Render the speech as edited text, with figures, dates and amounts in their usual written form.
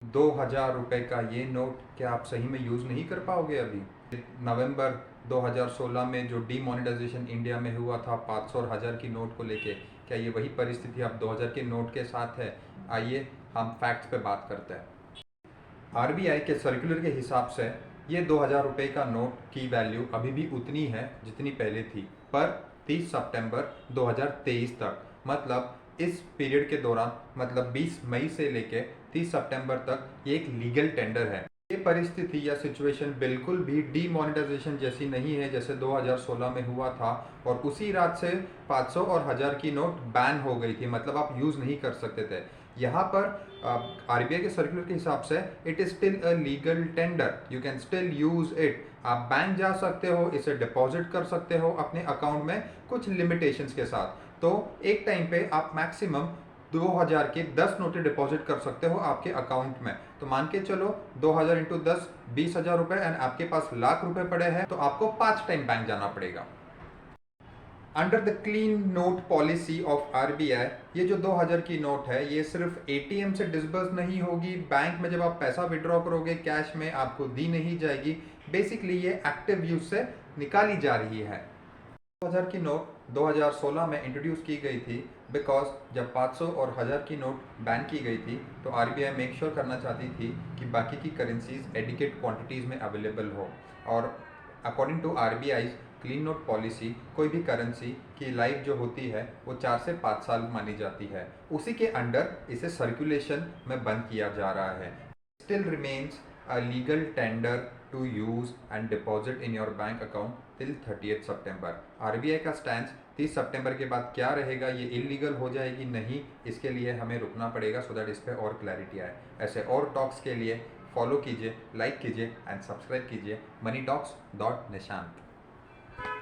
₹2000 का ये नोट क्या आप सही में यूज़ नहीं कर पाओगे अभी? नवंबर 2016 में जो डीमोनेटाइजेशन इंडिया में हुआ था 500 और 1000 की नोट को लेके, क्या ये वही परिस्थिति अब 2000 के नोट के साथ है? आइए हम फैक्ट्स पे बात करते हैं। आरबीआई के सर्कुलर के हिसाब से ये ₹2000 का नोट की वैल्यू अभी भी उतनी है जितनी पहले थी, पर 30 सितंबर 2023 तक, मतलब इस पीरियड के दौरान, मतलब 20 मई से लेके 30 सितंबर तक ये एक लीगल टेंडर है। ये परिस्थिति या सिचुएशन बिल्कुल भी डीमोनेटाइजेशन जैसी नहीं है जैसे 2016 में हुआ था, और उसी रात से 500 और 1000 की नोट बैन हो गई थी, मतलब आप यूज़ नहीं कर सकते थे। यहाँ पर आरबीआई के सर्कुलर के हिसाब से it is still a legal tender, you can still use it. आप बैंक जा सकते हो, इसे डिपॉजिट कर सकते हो अपने अकाउंट में कुछ लिमिटेशंस के साथ। तो एक टाइम पे आप मैक्सिमम 2000 के 10 नोटें डिपॉजिट कर सकते हो आपके अकाउंट में। तो मान के चलो 2000 इंटू 10 20,000 रुपए, एंड आपके पास लाख रुपए पड़े हैं, तो आपको 5 टाइम बैंक जाना पड़ेगा। Under the clean note policy of RBI, ये जो 2000 की नोट है ये सिर्फ एटीएम से डिसबर्स नहीं होगी, बैंक में जब आप पैसा विड्रॉ करोगे कैश में आपको दी नहीं जाएगी। बेसिकली ये एक्टिव यूज से निकाली जा रही है। 2000 की नोट 2016 में इंट्रोड्यूस की गई थी, बिकॉज जब 500 और 1000 की नोट बैन की गई थी तो आरबीआई मेक श्योर करना चाहती थी कि बाकी की करेंसीज एडिकेट क्वांटिटीज़ में अवेलेबल हो। और according to RBI clean note policy, कोई भी करेंसी की लाइफ जो होती है वो 4 से 5 साल मानी जाती है। उसी के अंडर इसे सर्कुलेशन में बंद किया जा रहा है। Still remains a legal tender to use and deposit in your bank account till 30th September। RBI का स्टैंड 30 सितंबर के बाद क्या रहेगा, ये इलीगल हो जाएगी नहीं, इसके लिए हमें रुकना पड़ेगा सो दैट इस पर और क्लैरिटी आए। ऐसे और टॉक्स के लिए फॉलो कीजिए, लाइक कीजिए एंड सब्सक्राइब कीजिए moneytalks.nishant।